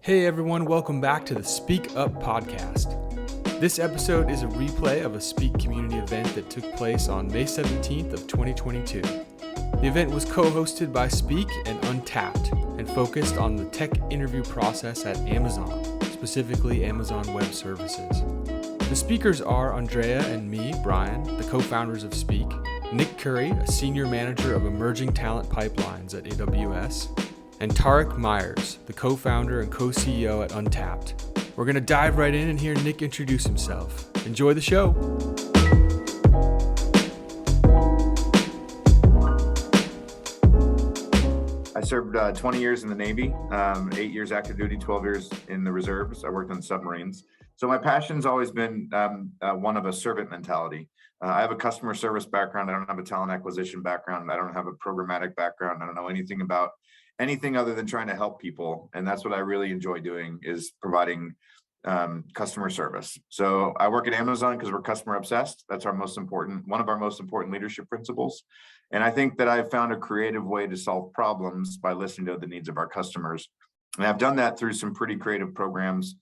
Hey everyone, welcome back to the Speak Up podcast. This episode is a replay of a Speak community event that took place on May 17th of 2022. The event was co-hosted by Speak and Untapped and focused on the tech interview process at Amazon, specifically Amazon Web Services. The speakers are Andrea and me, Brian, the co-founders of Speak, Nick Curry, a Senior Manager of Emerging Talent Pipelines at AWS, and Tariq Meyers, the co-founder and co-CEO at Untapped. We're going to dive right in and hear Nick introduce himself. Enjoy the show. I served 20 years in the Navy, 8 years active duty, 12 years in the reserves. I worked on submarines. So my passion's always been one of a servant mentality. I have a customer service background. I don't have a talent acquisition background. I don't have a programmatic background. I don't know anything about anything other than trying to help people. And that's what I really enjoy doing, is providing customer service. So I work at Amazon because we're customer obsessed. That's one of our most important leadership principles. And I think that I've found a creative way to solve problems by listening to the needs of our customers. And I've done that through some pretty creative programs,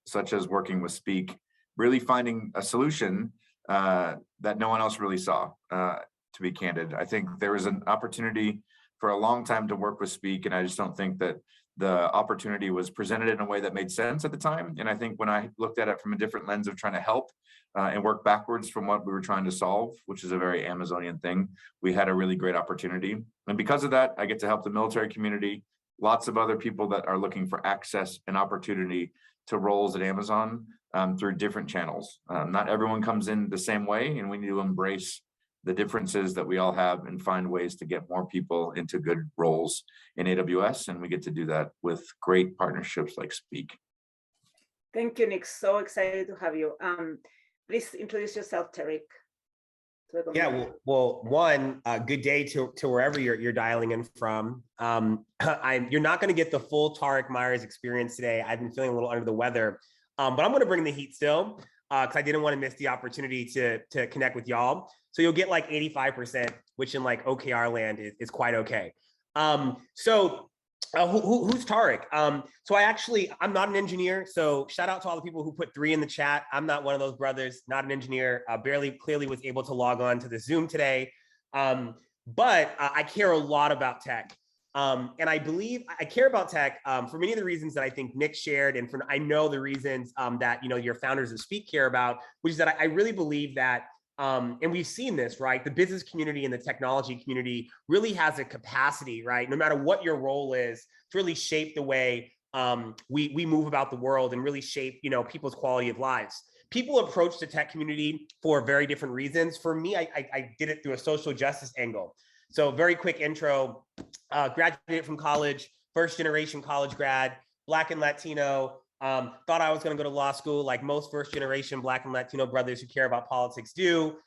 such as working with Speak, really finding a solution that no one else really saw, to be candid. I think there was an opportunity for a long time to work with Speak, and I just don't think that the opportunity was presented in a way that made sense at the time. And I think when I looked at it from a different lens of trying to help and work backwards from what we were trying to solve, which is a very Amazonian thing, we had a really great opportunity. And because of that, I get to help the military community, lots of other people that are looking for access and opportunity to roles at Amazon through different channels. Not everyone comes in the same way, and we need to embrace the differences that we all have and find ways to get more people into good roles in AWS. And we get to do that with great partnerships like Speak. Thank you, Nick. So excited to have you. Please introduce yourself, Tariq. Yeah, well, good day to wherever you're dialing in from. You're not going to get the full Tariq Meyers experience today. I've been feeling a little under the weather, but I'm going to bring the heat still because I didn't want to miss the opportunity to connect with y'all. So you'll get like 85%, which in like OKR land is quite okay. Who's Tariq? I'm not an engineer. So shout out to all the people who put 3 in the chat. I'm not one of those brothers, not an engineer, clearly was able to log on to the Zoom today. But I care a lot about tech. And I believe I care about tech for many of the reasons that I think Nick shared. And I know the reasons that, your founders of Speak care about, which is that I really believe that, and we've seen this, right? The business community and the technology community really has a capacity, right? No matter what your role is, to really shape the way we move about the world and really shape, people's quality of lives. People approach the tech community for very different reasons. For me, I did it through a social justice angle. So very quick intro, graduated from college, first generation college grad, Black and Latino, thought I was going to go to law school like most first generation Black and Latino brothers who care about politics do.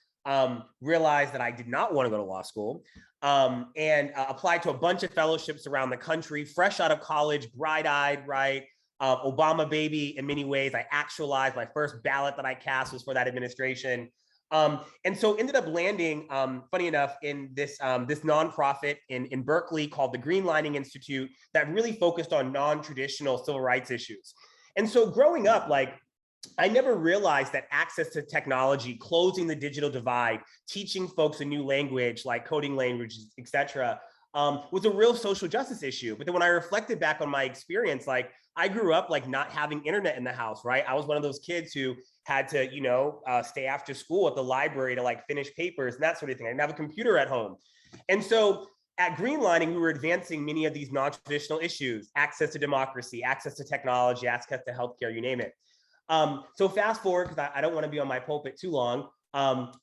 Realized that I did not want to go to law school and applied to a bunch of fellowships around the country, fresh out of college, bright-eyed, right? Obama baby in many ways. I actualized my first ballot that I cast was for that administration. And so ended up landing, funny enough, in this nonprofit in Berkeley called the Green Lining Institute that really focused on non-traditional civil rights issues. And so growing up, I never realized that access to technology, closing the digital divide, teaching folks a new language like coding languages, et cetera, was a real social justice issue. But then when I reflected back on my experience, I grew up not having internet in the house, right? I was one of those kids who had to, stay after school at the library to finish papers and that sort of thing. I didn't have a computer at home. And so at Greenlining, we were advancing many of these non-traditional issues: access to democracy, access to technology, access to healthcare, you name it. So fast forward, because I don't want to be on my pulpit too long,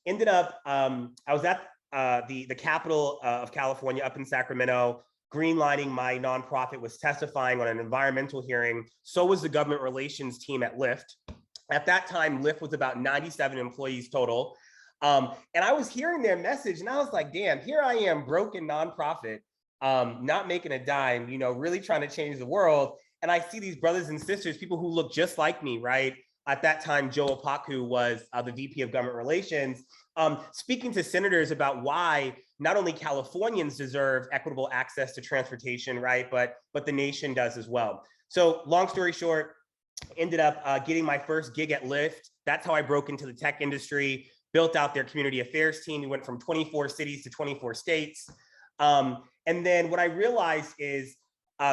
ended up, I was at the capital of California up in Sacramento. Greenlining, my nonprofit, was testifying on an environmental hearing. So was the government relations team at Lyft. At that time, Lyft was about 97 employees total. And I was hearing their message and I was like, damn, here I am, broken nonprofit, not making a dime, really trying to change the world. And I see these brothers and sisters, people who look just like me, right? At that time, Joe Opaku was the VP of government relations, speaking to senators about why not only Californians deserve equitable access to transportation, right? But the nation does as well. So long story short, ended up getting my first gig at Lyft. That's how I broke into the tech industry, built out their community affairs team. We went from 24 cities to 24 states. And then what I realized is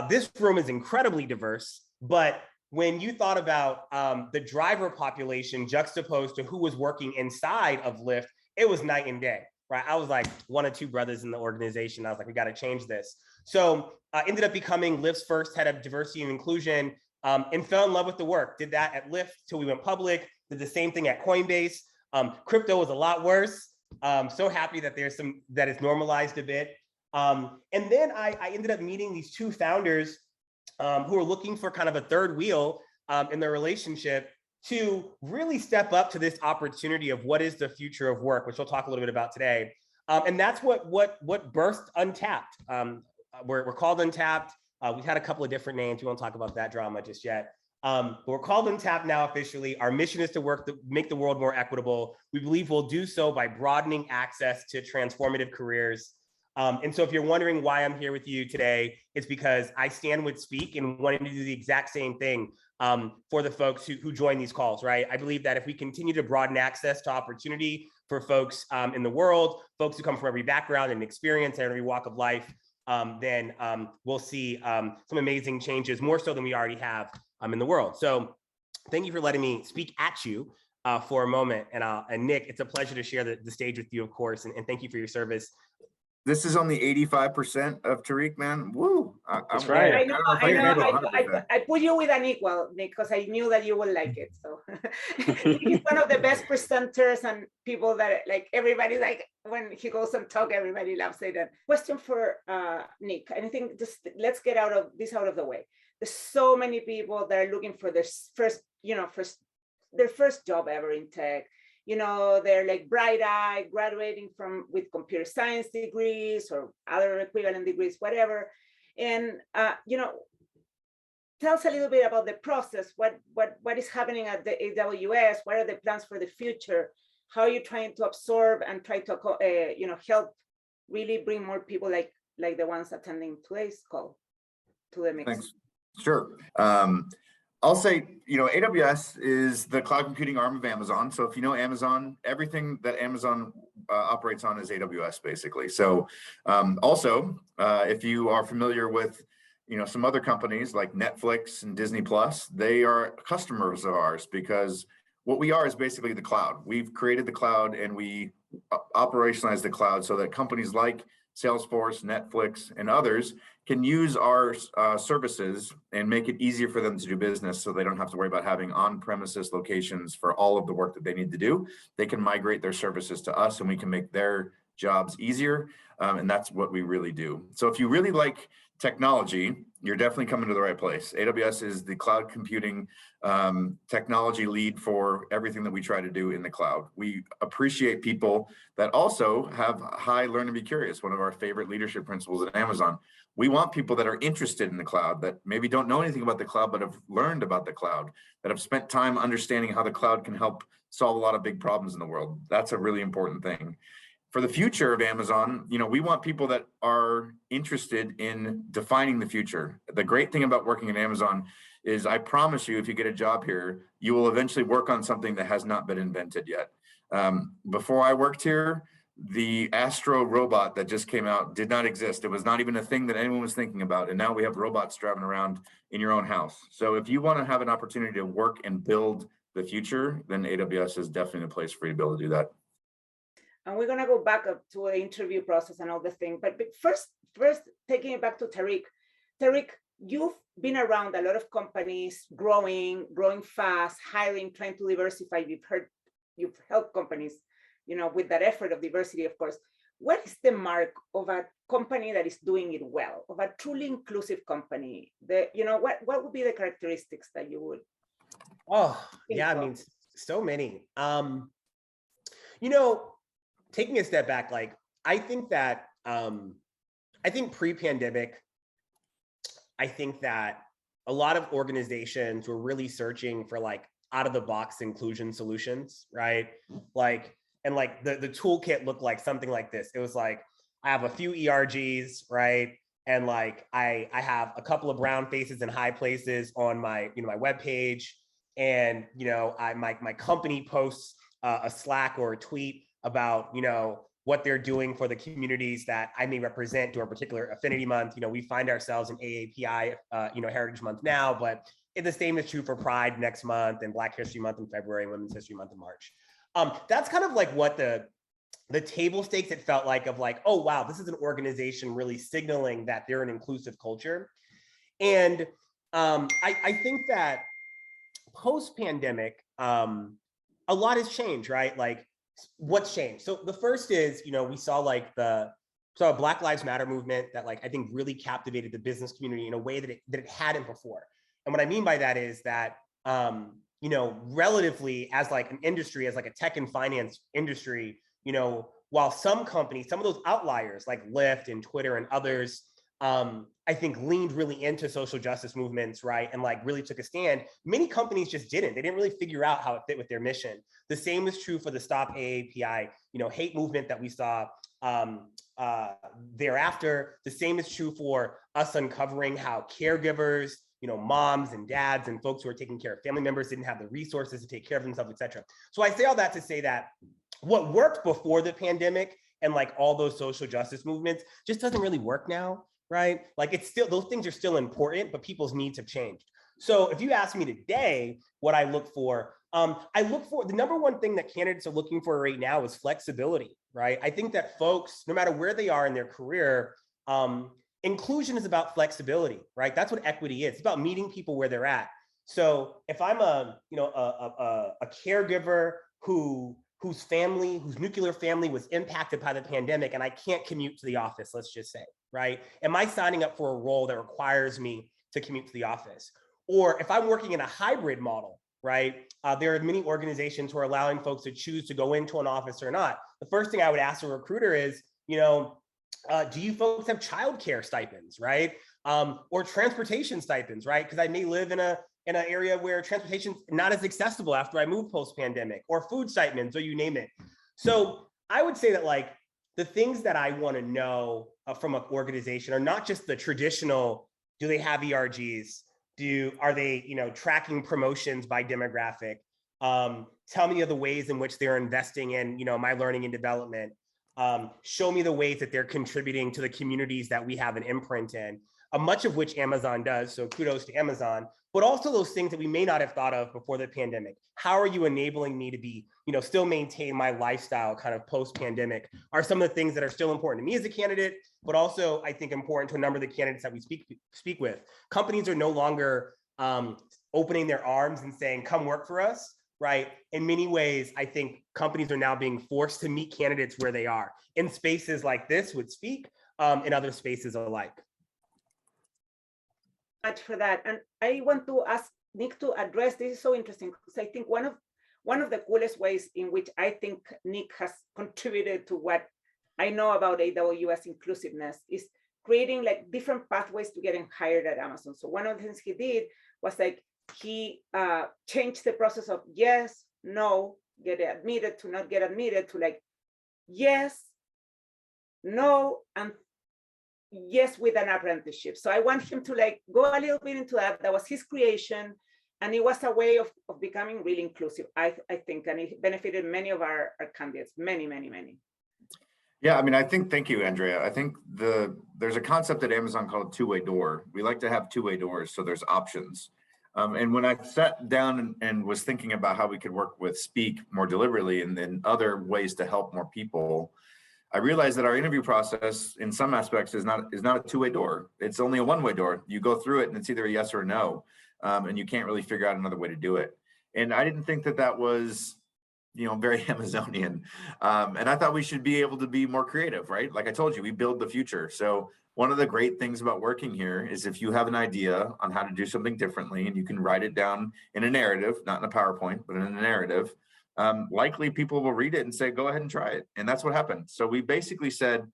this room is incredibly diverse, but when you thought about the driver population juxtaposed to who was working inside of Lyft, it was night and day, right? I was like one or two brothers in the organization. I was like, we got to change this. So ended up becoming Lyft's first head of diversity and inclusion, and fell in love with the work. Did that at Lyft till we went public. Did the same thing at Coinbase. Crypto was a lot worse. So happy that that it's normalized a bit. And then I ended up meeting these two founders who are looking for kind of a third wheel in their relationship to really step up to this opportunity of what is the future of work, which we'll talk a little bit about today. And that's what birthed Untapped. We're called Untapped. We've had a couple of different names. We won't talk about that drama just yet. But we're called Untapped now officially. Our mission is to make the world more equitable. We believe we'll do so by broadening access to transformative careers. And so if you're wondering why I'm here with you today, it's because I stand with Speak and wanting to do the exact same thing for the folks who join these calls, right? I believe that if we continue to broaden access to opportunity for folks in the world, folks who come from every background and experience and every walk of life, then we'll see some amazing changes, more so than we already have in the world. So thank you for letting me speak at you for a moment. And Nick, it's a pleasure to share the stage with you, of course, and thank you for your service. This is only 85% of Tariq, man. Woo! That's right. I know. I put you with an equal, Nick, because I knew that you would like it. So he's one of the best presenters and people that like everybody like when he goes and talk, everybody loves it. And question for Nick. I think just let's get this out of the way. There's so many people that are looking for their first job ever in tech. They're like bright-eyed, graduating with computer science degrees or other equivalent degrees, whatever. And tell us a little bit about the process. What is happening at the AWS? What are the plans for the future? How are you trying to absorb and try to help really bring more people like the ones attending today's call to the mix? Thanks. Sure. I'll say, AWS is the cloud computing arm of Amazon. So if you know Amazon, everything that Amazon operates on is AWS basically. So also, if you are familiar with, some other companies like Netflix and Disney Plus, they are customers of ours because what we are is basically the cloud. We've created the cloud and we operationalize the cloud so that companies like Salesforce, Netflix, and others can use our services and make it easier for them to do business so they don't have to worry about having on-premises locations for all of the work that they need to do. They can migrate their services to us and we can make their jobs easier. And that's what we really do. So if you really like technology, you're definitely coming to the right place. AWS is the cloud computing technology lead for everything that we try to do in the cloud. We appreciate people that also have high learn and be curious, one of our favorite leadership principles at Amazon. We want people that are interested in the cloud, that maybe don't know anything about the cloud, but have learned about the cloud, that have spent time understanding how the cloud can help solve a lot of big problems in the world. That's a really important thing. For the future of Amazon, we want people that are interested in defining the future. The great thing about working at Amazon is I promise you, if you get a job here, you will eventually work on something that has not been invented yet. Before I worked here, the Astro robot that just came out did not exist. It was not even a thing that anyone was thinking about. And now we have robots driving around in your own house. So if you want to have an opportunity to work and build the future, then AWS is definitely a place for you to be able to do that. And we're going to go back up to the interview process and all the thing. But first taking it back to Tariq. Tariq, you've been around a lot of companies growing fast, hiring, trying to diversify. You've helped companies, with that effort of diversity, of course. What is the mark of a company that is doing it well, of a truly inclusive company? What would be the characteristics that you would? Oh, yeah, I mean, so many. Taking a step back, I think that, pre-pandemic, I think that a lot of organizations were really searching for out of the box inclusion solutions, right? The toolkit looked like something like this. It was I have a few ERGs, right? And like, I have a couple of brown faces in high places on my, my webpage. And, my company posts a Slack or a tweet about, what they're doing for the communities that I may represent during a particular affinity month. We find ourselves in AAPI, Heritage Month now, but the same is true for Pride next month and Black History Month in February and Women's History Month in March. That's kind of like what the table stakes, it felt like, of like, oh, wow, this is an organization really signaling that they're an inclusive culture. And I think that post-pandemic, a lot has changed, right? Like, what's changed? So the first is, we saw like a Black Lives Matter movement that like, I think really captivated the business community in a way that it hadn't before. And what I mean by that is that, relatively as like an industry, as like a tech and finance industry, while some companies, some of those outliers like Lyft and Twitter and others, I think leaned really into social justice movements, right? And like really took a stand. Many companies just didn't. They didn't really figure out how it fit with their mission. The same is true for the Stop AAPI, hate movement that we saw thereafter. The same is true for us uncovering how caregivers, moms and dads and folks who are taking care of family members didn't have the resources to take care of themselves, et cetera. So I say all that to say that what worked before the pandemic and like all those social justice movements just doesn't really work now, right? Like it's still, those things are still important, but people's needs have changed. So if you ask me today what I look for the number one thing that candidates are looking for right now is flexibility, right? I think that folks, no matter where they are in their career, inclusion is about flexibility, right? That's what equity is. It's about meeting people where they're at. So if I'm a caregiver whose nuclear family was impacted by the pandemic and I can't commute to the office, let's just say, right? Am I signing up for a role that requires me to commute to the office? Or if I'm working in a hybrid model, right? There are many organizations who are allowing folks to choose to go into an office or not. The first thing I would ask a recruiter is, do you folks have childcare stipends, right? Or transportation stipends, right? Because I may live in an area where transportation's not as accessible after I move post-pandemic, or food stipends, or you name it. So I would say that like the things that I want to know from an organization are not just the traditional, do they have ERGs? Are they, tracking promotions by demographic? Tell me of the ways in which they're investing in, my learning and development. Show me the ways that they're contributing to the communities that we have an imprint in, much of which Amazon does. So kudos to Amazon, but also those things that we may not have thought of before the pandemic. How are you enabling me to be, still maintain my lifestyle kind of post-pandemic, are some of the things that are still important to me as a candidate, but also I think important to a number of the candidates that we speak with. Companies are no longer opening their arms and saying, come work for us. Right. In many ways, I think companies are now being forced to meet candidates where they are in spaces like this with Speak, in other spaces alike. Much for that. And I want to ask Nick to address, this is so interesting because I think one of the coolest ways in which I think Nick has contributed to what I know about AWS inclusiveness is creating like different pathways to getting hired at Amazon. So one of the things he did was like, he changed the process of yes, no, get admitted to not get admitted to like yes, no, and yes with an apprenticeship. So I want him to like go a little bit into that. That was his creation. And it was a way of becoming really inclusive, I think, and it benefited many of our candidates, many. Yeah, I mean, thank you, Andrea. I think there's a concept at Amazon called two-way door. We like to have two-way doors, so there's options. And when I sat down and was thinking about how we could work with Speak more deliberately and then other ways to help more people, I realized that our interview process in some aspects is not a two-way door. It's only a one-way door. You go through it and it's either a yes or a no, and you can't really figure out another way to do it. And I didn't think that was, very Amazonian. And I thought we should be able to be more creative, right? Like I told you, we build the future. So one of the great things about working here is if you have an idea on how to do something differently and you can write it down in a narrative, not in a PowerPoint, but in a narrative, likely people will read it and say, go ahead and try it. And that's what happened. So we basically said,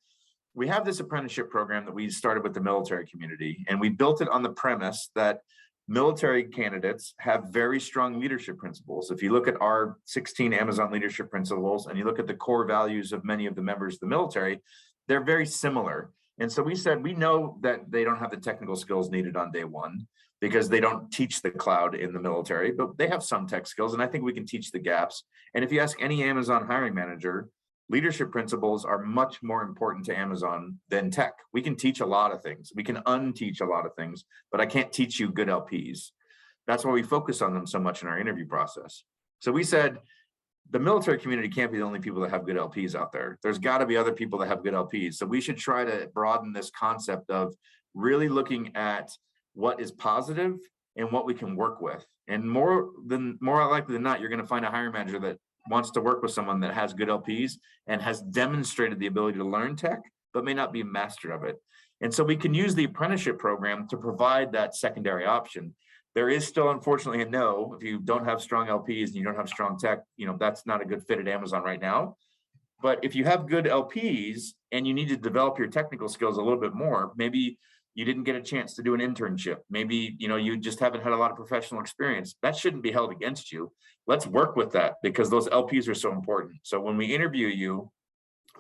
we have this apprenticeship program that we started with the military community, and we built it on the premise that military candidates have very strong leadership principles. If you look at our 16 Amazon leadership principles and you look at the core values of many of the members of the military, they're very similar. And so we said, we know that they don't have the technical skills needed on day one because they don't teach the cloud in the military, but they have some tech skills. And I think we can teach the gaps. And if you ask any Amazon hiring manager, leadership principles are much more important to Amazon than tech. We can teach a lot of things. We can unteach a lot of things, but I can't teach you good LPs. That's why we focus on them so much in our interview process. So we said, the military community can't be the only people that have good LPs out there. There's got to be other people that have good LPs. So we should try to broaden this concept of really looking at what is positive and what we can work with. And more likely than not, you're going to find a hiring manager that wants to work with someone that has good LPs and has demonstrated the ability to learn tech, but may not be a master of it. And so we can use the apprenticeship program to provide that secondary option. There is still, unfortunately, a no. If you don't have strong LPs and you don't have strong tech, that's not a good fit at Amazon right now. But if you have good LPs and you need to develop your technical skills a little bit more, maybe you didn't get a chance to do an internship. Maybe, you just haven't had a lot of professional experience. That shouldn't be held against you. Let's work with that because those LPs are so important. So when we interview you,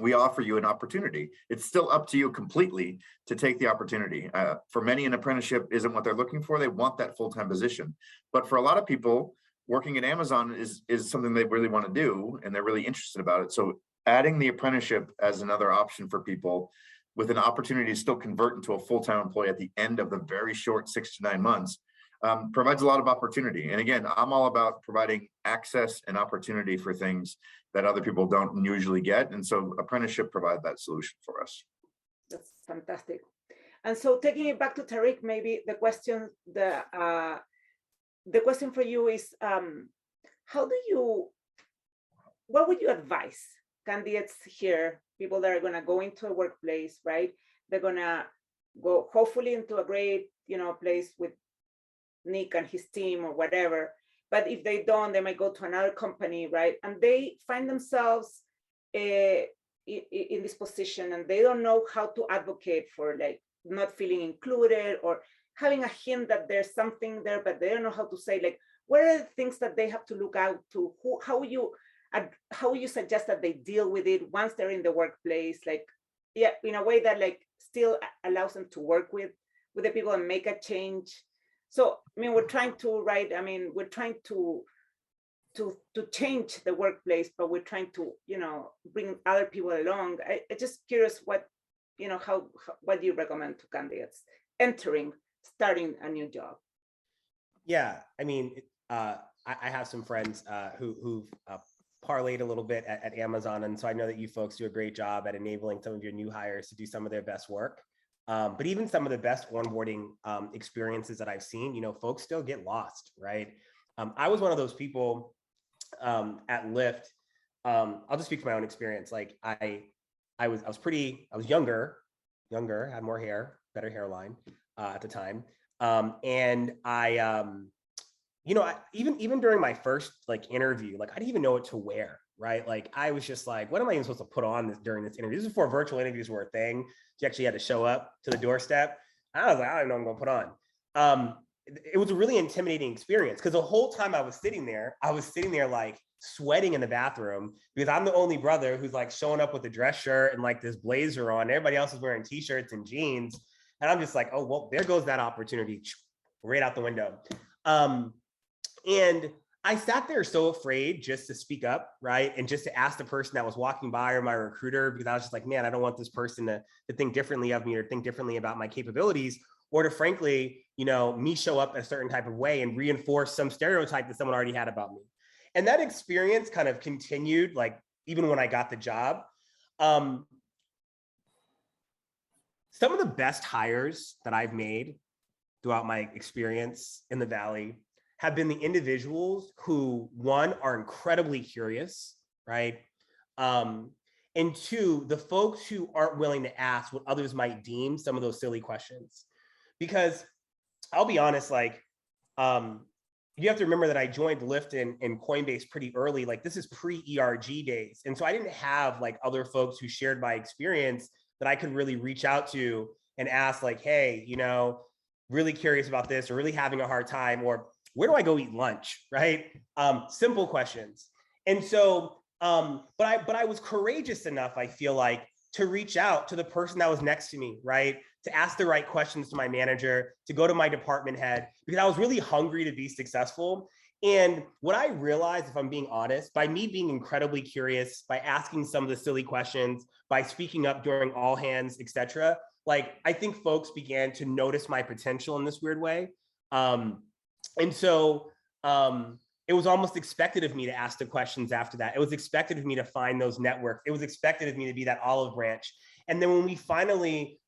we offer you an opportunity. It's still up to you completely to take the opportunity. For many, an apprenticeship isn't what they're looking for. They want that full-time position. But for a lot of people, working at Amazon is something they really want to do, and they're really interested about it. So adding the apprenticeship as another option for people with an opportunity to still convert into a full-time employee at the end of the very short 6 to 9 months provides a lot of opportunity. And again, I'm all about providing access and opportunity for things that other people don't usually get. And so apprenticeship provide that solution for us. That's fantastic. And so taking it back to Tariq, maybe the question for you is, what would you advise candidates here, people that are going to go into a workplace, right? They're going to go hopefully into a great, place with Nick and his team or whatever. But if they don't, they might go to another company, right? And they find themselves in this position and they don't know how to advocate for not feeling included or having a hint that there's something there, but they don't know how to say, what are the things that they have to look out to? How you suggest that they deal with it once they're in the workplace, in a way that still allows them to work with the people and make a change. So, we're trying to, we're trying to change the workplace, but we're trying to, bring other people along. I'm just curious what do you recommend to candidates starting a new job? Yeah, I have some friends who've parlayed a little bit at Amazon. And so I know that you folks do a great job at enabling some of your new hires to do some of their best work. But even some of the best onboarding experiences that I've seen, folks still get lost, right? I was one of those people at Lyft. I'll just speak from my own experience. I was younger, had more hair, better hairline at the time. And even during my first interview, I didn't even know what to wear, right? I was just what am I even supposed to put on during this interview? This is before virtual interviews were a thing. You actually had to show up to the doorstep. I was I don't know what I'm gonna put on. It was a really intimidating experience because the whole time I was sitting there sweating in the bathroom because I'm the only brother who's showing up with a dress shirt and this blazer on. Everybody else is wearing t-shirts and jeans. And I'm just oh, well, there goes that opportunity right out the window. And I sat there so afraid just to speak up, right? And just to ask the person that was walking by or my recruiter, because I was just man, I don't want this person to think differently of me or think differently about my capabilities, or to frankly, me show up a certain type of way and reinforce some stereotype that someone already had about me. And that experience kind of continued, even when I got the job. Some of the best hires that I've made throughout my experience in the Valley have been the individuals who, one, are incredibly curious, right? And two, the folks who aren't willing to ask what others might deem some of those silly questions. Because I'll be honest, you have to remember that I joined Lyft and Coinbase pretty early. This is pre-ERG days. And so I didn't have other folks who shared my experience that I could really reach out to and ask hey, really curious about this or really having a hard time, or where do I go eat lunch, right? Simple questions. And so, but I was courageous enough, I feel to reach out to the person that was next to me, right? To ask the right questions to my manager, to go to my department head, because I was really hungry to be successful. And what I realized, if I'm being honest, by me being incredibly curious, by asking some of the silly questions, by speaking up during all hands, etc., like I think folks began to notice my potential in this weird way. And so it was almost expected of me to ask the questions after that. It was expected of me to find those networks. It was expected of me to be that olive branch. And then when we finally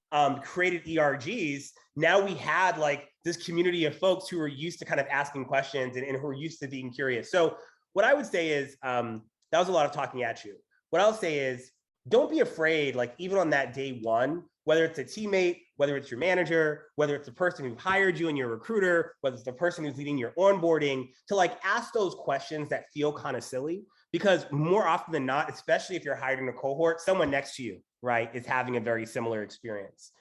created ERGs, now we had like this community of folks who were used to kind of asking questions and who were used to being curious. So what I would say is, that was a lot of talking at you. What I'll say is, don't be afraid, like even on that day one, whether it's a teammate, whether it's your manager, whether it's the person who hired you and your recruiter, whether it's the person who's leading your onboarding, to like ask those questions that feel kind of silly, because more often than not, especially if you're hired in a cohort, someone next to you, right, is having a very similar experience.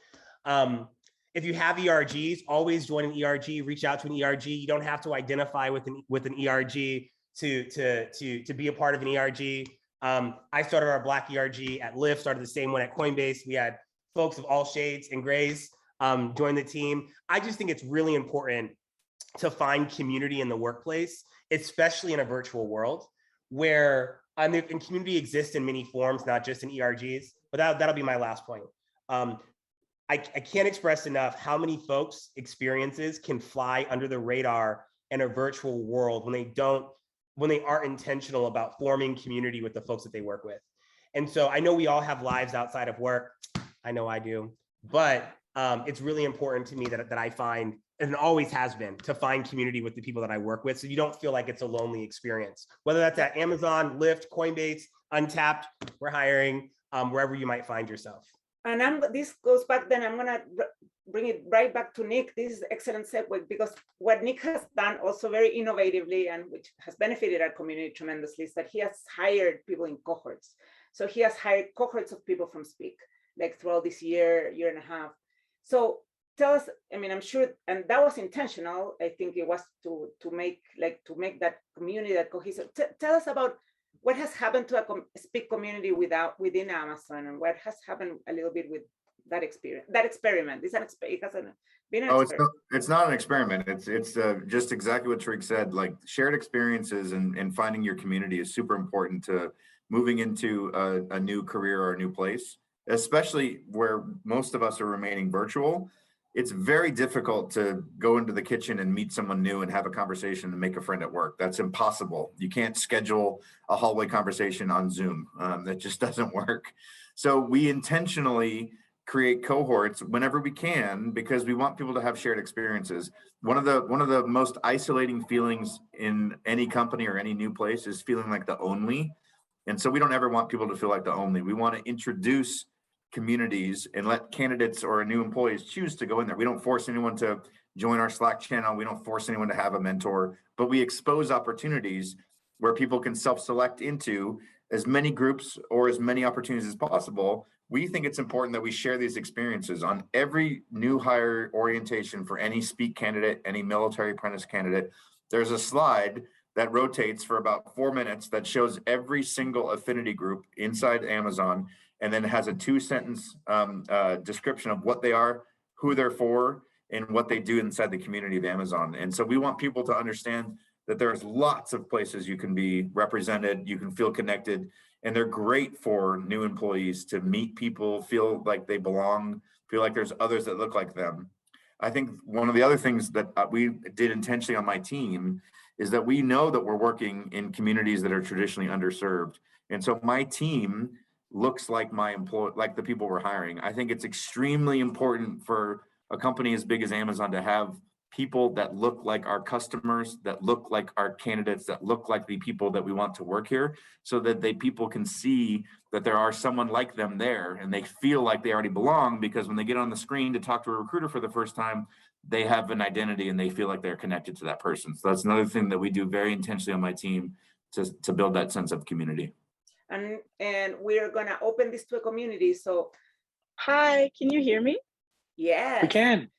If you have ERGs, always join an ERG, reach out to an ERG. You don't have to identify with an ERG to be a part of an ERG. I started our Black ERG at Lyft, started the same one at Coinbase. We had folks of all shades and grays join the team. I just think it's really important to find community in the workplace, especially in a virtual world where and community exists in many forms, not just in ERGs, but that'll be my last point. I can't express enough how many folks' experiences can fly under the radar in a virtual world when they aren't intentional about forming community with the folks that they work with. And so I know we all have lives outside of work. I know I do, but it's really important to me that I find, and it always has been, to find community with the people that I work with, so you don't feel like it's a lonely experience. Whether that's at Amazon, Lyft, Coinbase, Untapped, we're hiring, wherever you might find yourself. And this goes back, then I'm gonna bring it right back to Nick. This is excellent segue, because what Nick has done also very innovatively, and which has benefited our community tremendously, is that he has hired people in cohorts. So he has hired cohorts of people from Speak, like throughout this year and a half. So tell us, I mean, I'm sure, and that was intentional. I think it was to make that community that cohesive. Tell us about what has happened to a Speak community within Amazon, and what has happened a little bit with that experience, that experiment. It hasn't been an experiment. It's not an experiment. It's just exactly what Tariq said. Like, shared experiences and finding your community is super important to moving into a new career or a new place, especially where most of us are remaining virtual. It's very difficult to go into the kitchen and meet someone new and have a conversation and make a friend at work. That's impossible. You can't schedule a hallway conversation on Zoom. That just doesn't work. So we intentionally create cohorts whenever we can, because we want people to have shared experiences. One of the most isolating feelings in any company or any new place is feeling like the only. And so we don't ever want people to feel like the only. We want to introduce communities and let candidates or new employees choose to go in there. We don't force anyone to join our Slack channel. We don't force anyone to have a mentor, but we expose opportunities where people can self-select into as many groups or as many opportunities as possible. We think it's important that we share these experiences on every new hire orientation for any Speak candidate, any military apprentice candidate. There's a slide that rotates for about 4 minutes that shows every single affinity group inside Amazon, and then has a 2-sentence description of what they are, who they're for, and what they do inside the community of Amazon. And so we want people to understand that there's lots of places you can be represented, you can feel connected, and they're great for new employees to meet people, feel like they belong, feel like there's others that look like them. I think one of the other things that we did intentionally on my team is that we know that we're working in communities that are traditionally underserved. And so my team looks like like the people we're hiring. I think it's extremely important for a company as big as Amazon to have people that look like our customers, that look like our candidates, that look like the people that we want to work here, so that people can see that there are someone like them there, and they feel like they already belong, because when they get on the screen to talk to a recruiter for the first time, they have an identity and they feel like they're connected to that person. So that's another thing that we do very intentionally on my team to build that sense of community. And we're gonna open this to a community. So, hi, can you hear me? yeah, We can.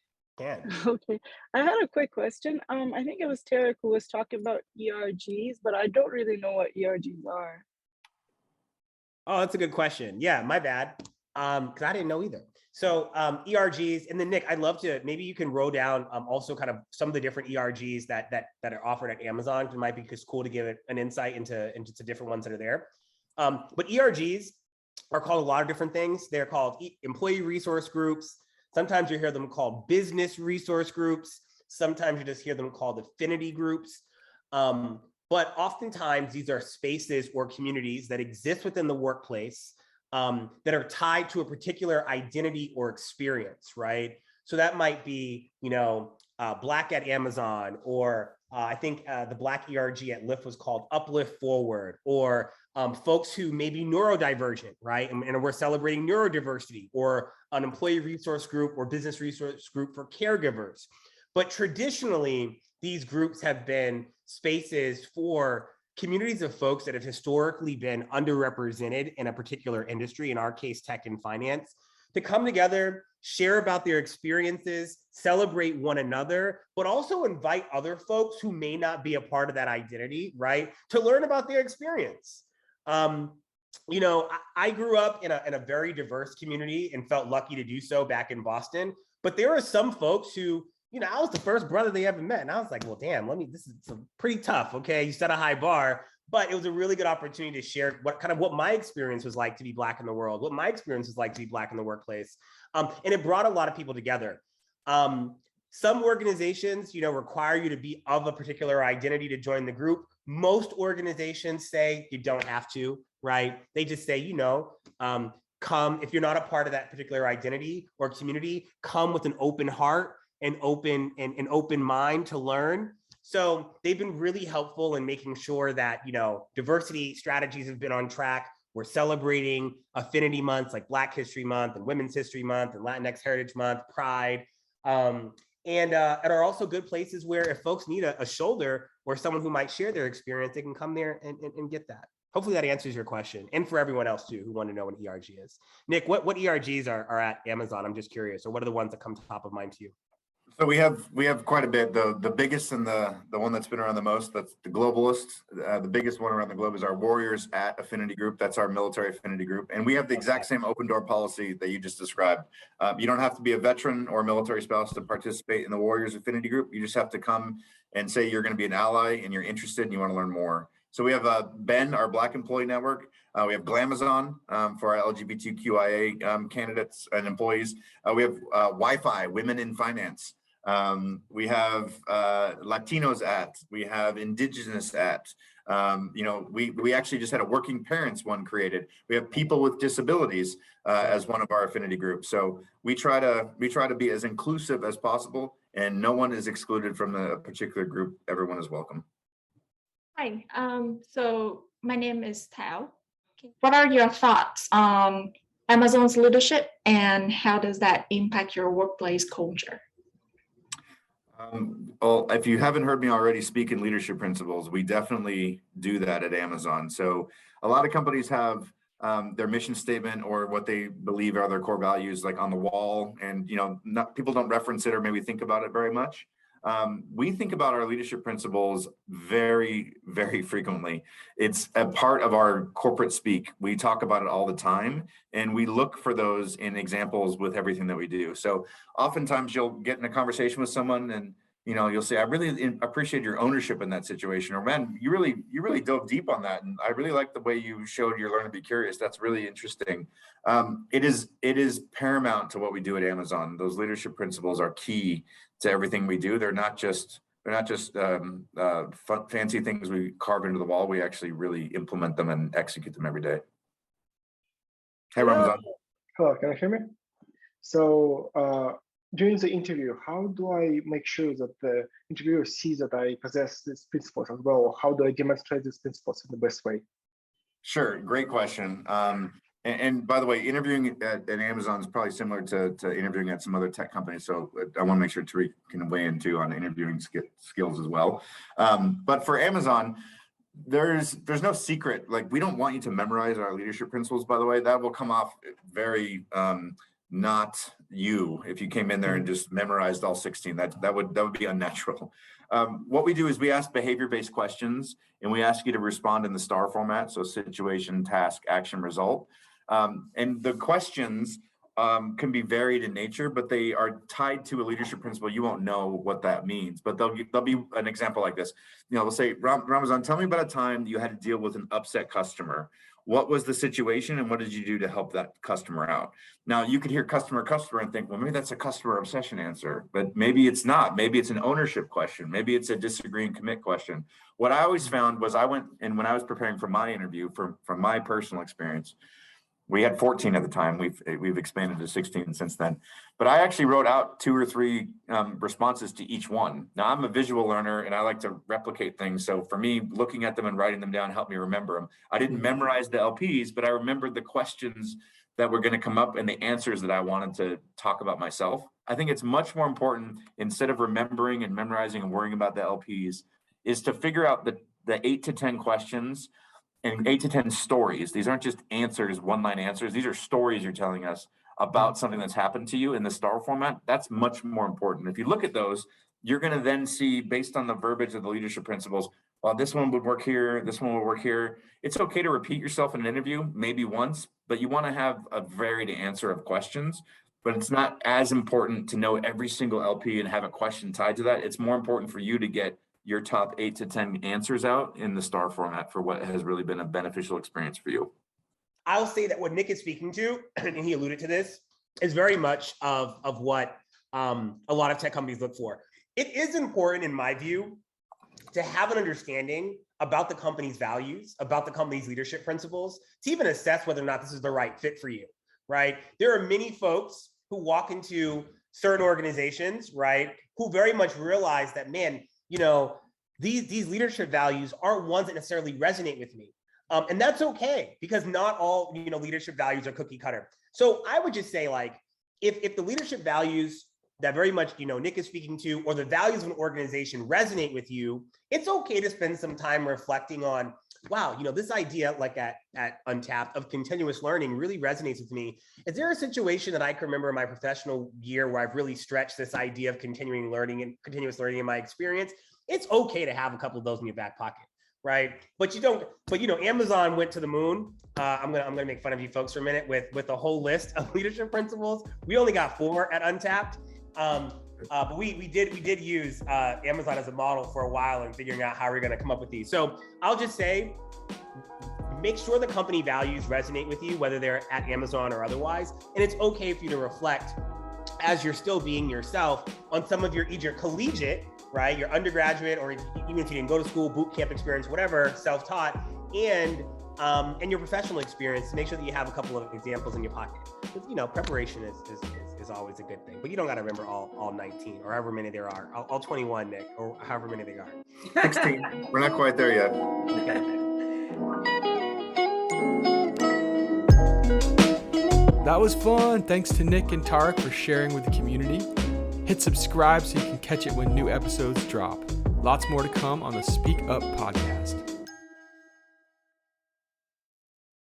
Okay, I had a quick question. I think it was Tariq who was talking about ERGs, but I don't really know what ERGs are. Oh, that's a good question. Yeah, my bad. Because I didn't know either. So ERGs, and then Nick, I'd love to, maybe you can roll down also kind of some of the different ERGs that are offered at Amazon. It might be just cool to give it an insight into different ones that are there. But ERGs are called a lot of different things. They're called employee resource groups. Sometimes you hear them called business resource groups. Sometimes you just hear them called affinity groups. But oftentimes these are spaces or communities that exist within the workplace that are tied to a particular identity or experience, right? So that might be, Black at Amazon, or I think the Black ERG at Lyft was called Uplift Forward, or folks who may be neurodivergent, right? And we're celebrating neurodiversity, or an employee resource group or business resource group for caregivers. But traditionally, these groups have been spaces for communities of folks that have historically been underrepresented in a particular industry, in our case, tech and finance, to come together, share about their experiences, celebrate one another, but also invite other folks who may not be a part of that identity, right, to learn about their experience. I grew up in a very diverse community and felt lucky to do so back in Boston, but there are some folks who, I was the first brother they ever met. And I was like, well, damn, this is pretty tough. Okay. You set a high bar, but it was a really good opportunity to share what my experience was like to be Black in the world, what my experience was like to be Black in the workplace. And it brought a lot of people together. Some organizations, require you to be of a particular identity to join the group. Most organizations say you don't have to, right? They just say, come, if you're not a part of that particular identity or community, come with an open heart and open mind to learn. So they've been really helpful in making sure that, diversity strategies have been on track. We're celebrating affinity months like Black History Month and Women's History Month and Latinx Heritage Month, Pride. And are also good places where if folks need a shoulder or someone who might share their experience, they can come there and get that. Hopefully that answers your question. And for everyone else too, who want to know what ERG is. Nick, what ERGs are at Amazon? I'm just curious, or what are the ones that come top of mind to you? So we have quite a bit. The biggest and the one that's been around the most, that's the globalist. The biggest one around the globe is our Warriors at Affinity Group. That's our military affinity group. And we have the exact same open door policy that you just described. You don't have to be a veteran or a military spouse to participate in the Warriors Affinity Group. You just have to come and say you're going to be an ally and you're interested and you want to learn more. So we have Ben, our Black Employee Network. We have Glamazon for our LGBTQIA candidates and employees. We have Wi-Fi, Women in Finance. We have Latinos at, we have Indigenous at, we actually just had a working parents one created. We have people with disabilities as one of our affinity groups. So we try to be as inclusive as possible, and no one is excluded from the particular group. Everyone is welcome. Hi, so my name is Tao. What are your thoughts on Amazon's leadership and how does that impact your workplace culture? Well, if you haven't heard me already speak in leadership principles, we definitely do that at Amazon. So a lot of companies have their mission statement or what they believe are their core values like on the wall, and people don't reference it or maybe think about it very much. We think about our leadership principles very, very frequently. It's a part of our corporate speak. We talk about it all the time, and we look for those in examples with everything that we do. So oftentimes you'll get in a conversation with someone and you'll say, I really appreciate your ownership in that situation, or man, you really dove deep on that. And I really like the way you showed your learn to be curious. That's really interesting. It is paramount to what we do at Amazon. Those leadership principles are key to everything we do. They're not just fancy things we carve into the wall. We actually really implement them and execute them every day. Hey, Ramazan. Hello, can you hear me? So during the interview, how do I make sure that the interviewer sees that I possess these principles as well? How do I demonstrate these principles in the best way? Sure, great question. And by the way, interviewing at Amazon is probably similar to interviewing at some other tech companies. So I want to make sure Tariq can weigh in too on interviewing skills as well. But for Amazon, there's no secret. Like, we don't want you to memorize our leadership principles, by the way. That will come off very not you if you came in there and just memorized all 16. That would be unnatural. What we do is we ask behavior-based questions, and we ask you to respond in the STAR format, so situation, task, action, result. And the questions can be varied in nature, but they are tied to a leadership principle. You won't know what that means, but they'll be an example like this. They'll say, Ramazan, tell me about a time you had to deal with an upset customer. What was the situation and what did you do to help that customer out? Now you could hear customer and think, well, maybe that's a customer obsession answer, but maybe it's not. Maybe it's an ownership question. Maybe it's a disagree and commit question. What I always found was when I was preparing for my interview from my personal experience, we had 14 at the time. We've expanded to 16 since then. But I actually wrote out 2 or 3 responses to each one. Now I'm a visual learner and I like to replicate things. So for me, looking at them and writing them down helped me remember them. I didn't memorize the LPs, but I remembered the questions that were going to come up and the answers that I wanted to talk about myself. I think it's much more important, instead of remembering and memorizing and worrying about the LPs, is to figure out the 8 to 10 questions and 8 to 10 stories. These aren't just answers, one-line answers. These are stories you're telling us about something that's happened to you in the STAR format. That's much more important. If you look at those, you're going to then see, based on the verbiage of the leadership principles, well, this one would work here, this one would work here. It's okay to repeat yourself in an interview, maybe once, but you want to have a varied answer of questions. But it's not as important to know every single LP and have a question tied to that. It's more important for you to get your top 8 to 10 answers out in the STAR format for what has really been a beneficial experience for you. I'll say that what Nick is speaking to, and he alluded to this, is very much of what a lot of tech companies look for. It is important, in my view, to have an understanding about the company's values, about the company's leadership principles, to even assess whether or not this is the right fit for you, right? There are many folks who walk into certain organizations, right, who very much realize that, man, these leadership values aren't ones that necessarily resonate with me. And that's okay, because not all, leadership values are cookie cutter. So I would just say, like, if the leadership values that very much, Nick is speaking to, or the values of an organization resonate with you, it's okay to spend some time reflecting on, wow, this idea, like at Untapped, of continuous learning really resonates with me. Is there a situation that I can remember in my professional year where I've really stretched this idea of continuing learning and continuous learning in my experience? It's okay to have a couple of those in your back pocket, right? But Amazon went to the moon. I'm gonna make fun of you folks for a minute with a whole list of leadership principles. We only got 4 at Untapped. But we did use Amazon as a model for a while and figuring out how we're going to come up with these. So I'll just say, make sure the company values resonate with you, whether they're at Amazon or otherwise. And it's okay for you to reflect, as you're still being yourself, on some of your either collegiate, right, your undergraduate, or even if you didn't go to school, boot camp experience, whatever, self-taught, and your professional experience, to make sure that you have a couple of examples in your pocket. Because, preparation is always a good thing, but you don't got to remember all 19 or however many there are, all 21, Nick, or however many they are. 16. We're not quite there yet. That was fun. Thanks to Nick and Tariq for sharing with the community. Hit subscribe so you can catch it when new episodes drop. Lots more to come on the Speak Up podcast.